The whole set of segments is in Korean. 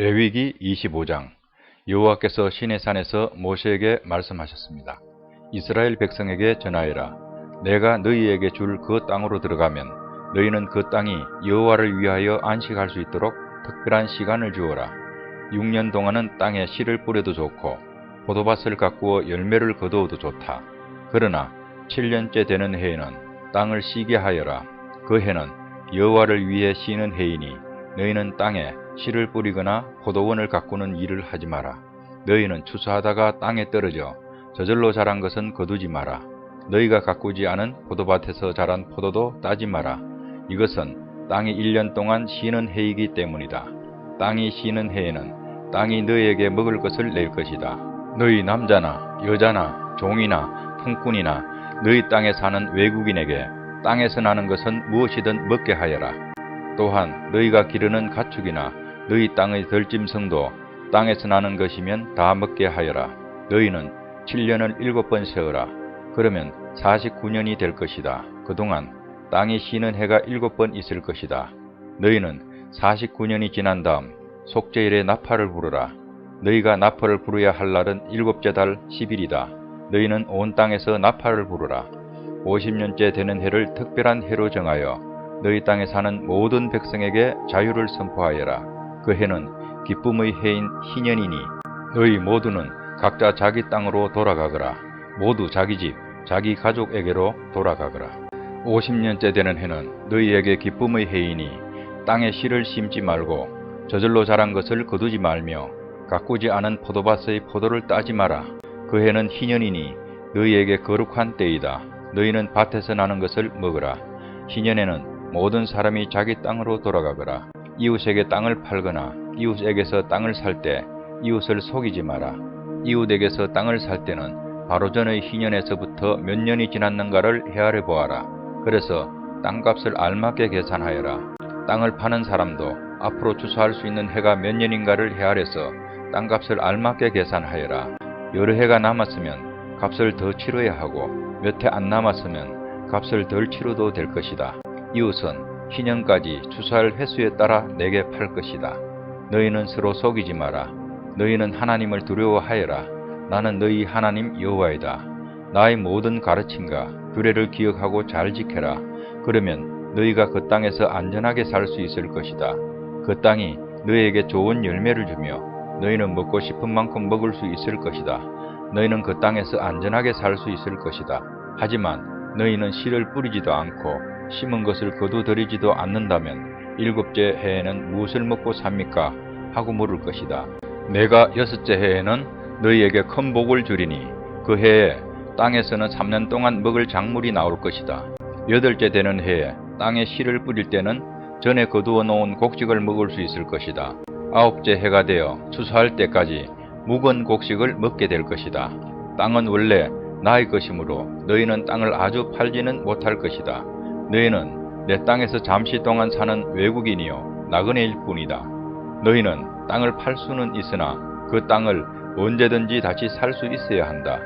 레위기 25장. 여호와께서 시내산에서 모세에게 말씀하셨습니다. 이스라엘 백성에게 전하여라. 내가 너희에게 줄 그 땅으로 들어가면 너희는 그 땅이 여호와를 위하여 안식할 수 있도록 특별한 시간을 주어라. 6년 동안은 땅에 씨를 뿌려도 좋고 포도밭을 가꾸어 열매를 거두어도 좋다. 그러나 7년째 되는 해에는 땅을 쉬게 하여라. 그 해는 여호와를 위해 쉬는 해이니 너희는 땅에 씨를 뿌리거나 포도원을 가꾸는 일을 하지 마라. 너희는 추수하다가 땅에 떨어져 저절로 자란 것은 거두지 마라. 너희가 가꾸지 않은 포도밭에서 자란 포도도 따지 마라. 이것은 땅이 1년 동안 쉬는 해이기 때문이다. 땅이 쉬는 해에는 땅이 너희에게 먹을 것을 낼 것이다. 너희 남자나 여자나 종이나 품꾼이나 너희 땅에 사는 외국인에게 땅에서 나는 것은 무엇이든 먹게 하여라. 또한 너희가 기르는 가축이나 너희 땅의 들짐승도 땅에서 나는 것이면 다 먹게 하여라. 너희는 7년을 7번 세어라. 그러면 49년이 될 것이다. 그동안 땅이 쉬는 해가 7번 있을 것이다. 너희는 49년이 지난 다음 속죄일에 나팔을 부르라. 너희가 나팔을 부르야 할 날은 7째 달 10일이다. 너희는 온 땅에서 나팔을 부르라. 50년째 되는 해를 특별한 해로 정하여 너희 땅에 사는 모든 백성에게 자유를 선포하여라. 그 해는 기쁨의 해인 희년이니 너희 모두는 각자 자기 땅으로 돌아가거라. 모두 자기 집, 자기 가족에게로 돌아가거라. 50년째 되는 해는 너희에게 기쁨의 해이니 땅에 씨를 심지 말고 저절로 자란 것을 거두지 말며 가꾸지 않은 포도밭의 포도를 따지 마라. 그 해는 희년이니 너희에게 거룩한 때이다. 너희는 밭에서 나는 것을 먹으라. 희년에는 모든 사람이 자기 땅으로 돌아가거라. 이웃에게 땅을 팔거나 이웃에게서 땅을 살 때 이웃을 속이지 마라. 이웃에게서 땅을 살 때는 바로 전의 희년에서부터 몇 년이 지났는가를 헤아려 보아라. 그래서 땅값을 알맞게 계산하여라. 땅을 파는 사람도 앞으로 추수할 수 있는 해가 몇 년인가를 헤아려서 땅값을 알맞게 계산하여라. 여러 해가 남았으면 값을 더 치러야 하고 몇 해 안 남았으면 값을 덜 치러도 될 것이다. 이웃은 희년까지 추수할 횟수에 따라 내게 팔 것이다. 너희는 서로 속이지 마라. 너희는 하나님을 두려워하여라. 나는 너희 하나님 여호와이다. 나의 모든 가르침과 규례를 기억하고 잘 지켜라. 그러면 너희가 그 땅에서 안전하게 살 수 있을 것이다. 그 땅이 너희에게 좋은 열매를 주며 너희는 먹고 싶은 만큼 먹을 수 있을 것이다. 너희는 그 땅에서 안전하게 살 수 있을 것이다. 하지만 너희는 씨를 뿌리지도 않고 심은 것을 거두들이지도 않는다면 7째 해에는 무엇을 먹고 삽니까? 하고 물을 것이다. 내가 6째 해에는 너희에게 큰 복을 주리니 그 해에 땅에서는 3년 동안 먹을 작물이 나올 것이다. 8째 되는 해에 땅에 씨를 뿌릴 때는 전에 거두어 놓은 곡식을 먹을 수 있을 것이다. 9째 해가 되어 추수할 때까지 묵은 곡식을 먹게 될 것이다. 땅은 원래 나의 것이므로 너희는 땅을 아주 팔지는 못할 것이다. 너희는 내 땅에서 잠시 동안 사는 외국인이요 나그네일 뿐이다. 너희는 땅을 팔 수는 있으나 그 땅을 언제든지 다시 살 수 있어야 한다.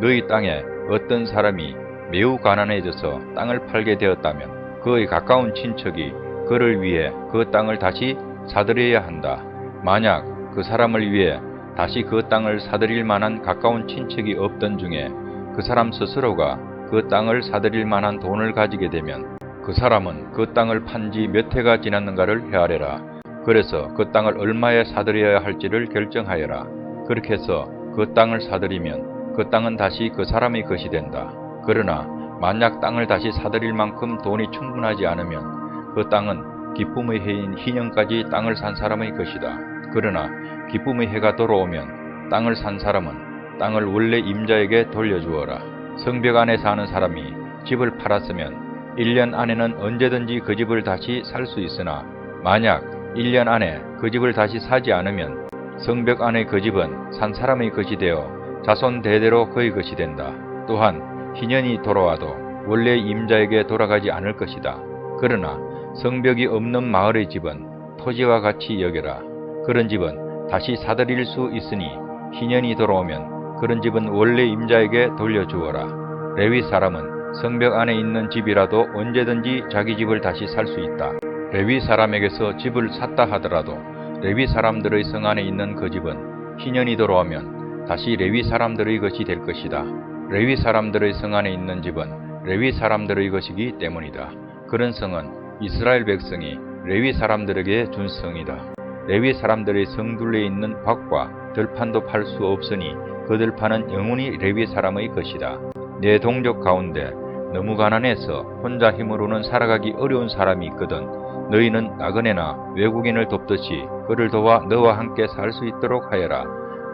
너희 땅에 어떤 사람이 매우 가난해져서 땅을 팔게 되었다면 그의 가까운 친척이 그를 위해 그 땅을 다시 사들여야 한다. 만약 그 사람을 위해 다시 그 땅을 사들일 만한 가까운 친척이 없던 중에 그 사람 스스로가 그 땅을 사들일 만한 돈을 가지게 되면 그 사람은 그 땅을 판 지 몇 해가 지났는가를 헤아려라. 그래서 그 땅을 얼마에 사들여야 할지를 결정하여라. 그렇게 해서 그 땅을 사들이면 그 땅은 다시 그 사람의 것이 된다. 그러나 만약 땅을 다시 사들일 만큼 돈이 충분하지 않으면 그 땅은 기쁨의 해인 희년까지 땅을 산 사람의 것이다. 그러나 기쁨의 해가 돌아오면 땅을 산 사람은 땅을 원래 임자에게 돌려주어라. 성벽 안에 사는 사람이 집을 팔았으면 1년 안에는 언제든지 그 집을 다시 살 수 있으나 만약 1년 안에 그 집을 다시 사지 않으면 성벽 안의 그 집은 산 사람의 것이 되어 자손 대대로 그의 것이 된다. 또한 희년이 돌아와도 원래 임자에게 돌아가지 않을 것이다. 그러나 성벽이 없는 마을의 집은 토지와 같이 여겨라. 그런 집은 다시 사들일 수 있으니 희년이 돌아오면 그런 집은 원래 임자에게 돌려주어라. 레위 사람은 성벽 안에 있는 집이라도 언제든지 자기 집을 다시 살 수 있다. 레위 사람에게서 집을 샀다 하더라도 레위 사람들의 성 안에 있는 그 집은 희년이 돌아오면 다시 레위 사람들의 것이 될 것이다. 레위 사람들의 성 안에 있는 집은 레위 사람들의 것이기 때문이다. 그런 성은 이스라엘 백성이 레위 사람들에게 준 성이다. 레위 사람들의 성둘레에 있는 밭과 들판도 팔 수 없으니 그 들판은 영원히 레위 사람의 것이다. 내 동족 가운데 너무 가난해서 혼자 힘으로는 살아가기 어려운 사람이 있거든 너희는 나그네나 외국인을 돕듯이 그를 도와 너와 함께 살 수 있도록 하여라.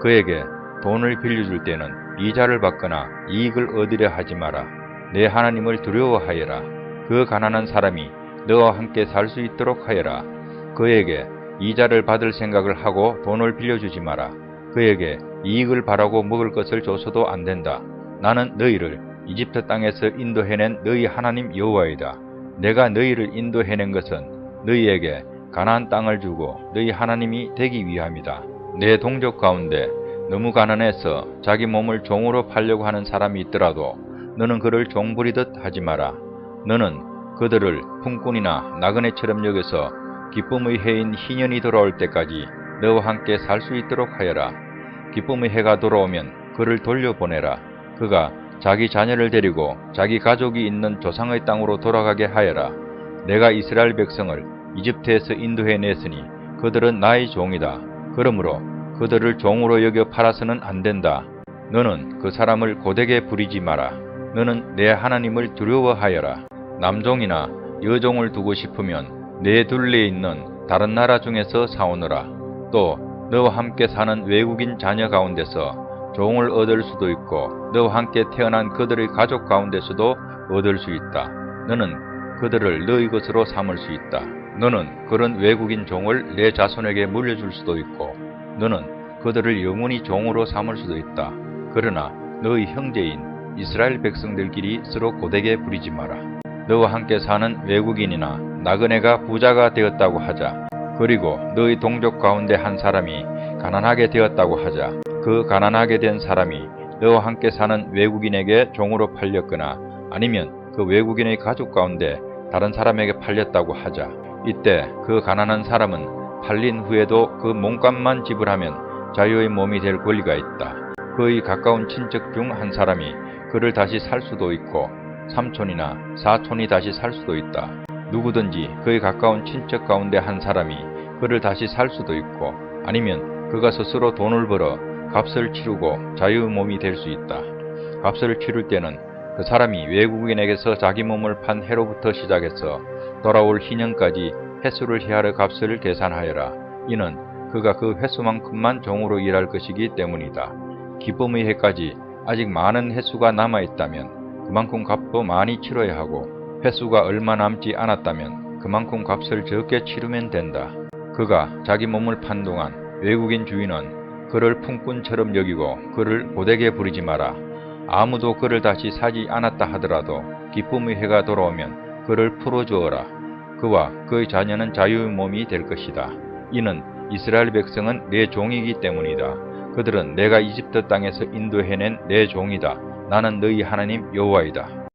그에게 돈을 빌려줄 때는 이자를 받거나 이익을 얻으려 하지 마라. 내 하나님을 두려워하여라. 그 가난한 사람이 너와 함께 살 수 있도록 하여라. 그에게 이자를 받을 생각을 하고 돈을 빌려주지 마라. 그에게 이익을 바라고 먹을 것을 줘서도 안 된다. 나는 너희를 이집트 땅에서 인도해낸 너희 하나님 여호와이다. 내가 너희를 인도해낸 것은 너희에게 가나안 땅을 주고 너희 하나님이 되기 위함이다. 내 동족 가운데 너무 가난해서 자기 몸을 종으로 팔려고 하는 사람이 있더라도 너는 그를 종 부리듯 하지 마라. 너는 그들을 품꾼이나 나그네처럼 여겨서 기쁨의 해인 희년이 돌아올 때까지 너와 함께 살 수 있도록 하여라. 기쁨의 해가 돌아오면 그를 돌려보내라. 그가 자기 자녀를 데리고 자기 가족이 있는 조상의 땅으로 돌아가게 하여라. 내가 이스라엘 백성을 이집트에서 인도해냈으니 그들은 나의 종이다. 그러므로 그들을 종으로 여겨 팔아서는 안 된다. 너는 그 사람을 고되게 부리지 마라. 너는 내 하나님을 두려워하여라. 남종이나 여종을 두고 싶으면 내 둘레에 있는 다른 나라 중에서 사오너라. 또 너와 함께 사는 외국인 자녀 가운데서 종을 얻을 수도 있고 너와 함께 태어난 그들의 가족 가운데서도 얻을 수 있다. 너는 그들을 너희 것으로 삼을 수 있다. 너는 그런 외국인 종을 내 자손에게 물려줄 수도 있고 너는 그들을 영원히 종으로 삼을 수도 있다. 그러나 너희 형제인 이스라엘 백성들끼리 서로 고되게 부리지 마라. 너와 함께 사는 외국인이나 나그네가 부자가 되었다고 하자. 그리고 너희 동족 가운데 한 사람이 가난하게 되었다고 하자. 그 가난하게 된 사람이 너와 함께 사는 외국인에게 종으로 팔렸거나 아니면 그 외국인의 가족 가운데 다른 사람에게 팔렸다고 하자. 이때 그 가난한 사람은 팔린 후에도 그 몸값만 지불하면 자유의 몸이 될 권리가 있다. 그의 가까운 친척 중 한 사람이 그를 다시 살 수도 있고 삼촌이나 사촌이 다시 살 수도 있다. 누구든지 그의 가까운 친척 가운데 한 사람이 그를 다시 살 수도 있고 아니면 그가 스스로 돈을 벌어 값을 치르고 자유의 몸이 될 수 있다. 값을 치를 때는 그 사람이 외국인에게서 자기 몸을 판 해로부터 시작해서 돌아올 희년까지 횟수를 헤아려 값을 계산하여라. 이는 그가 그 횟수만큼만 종으로 일할 것이기 때문이다. 기쁨의 해까지 아직 많은 횟수가 남아있다면 그만큼 값도 많이 치러야 하고 횟수가 얼마 남지 않았다면 그만큼 값을 적게 치르면 된다. 그가 자기 몸을 판 동안 외국인 주인은 그를 품꾼처럼 여기고 그를 고되게 부리지 마라. 아무도 그를 다시 사지 않았다 하더라도 기쁨의 해가 돌아오면 그를 풀어주어라. 그와 그의 자녀는 자유의 몸이 될 것이다. 이는 이스라엘 백성은 내 종이기 때문이다. 그들은 내가 이집트 땅에서 인도해낸 내 종이다. 나는 너희 하나님 여호와이다.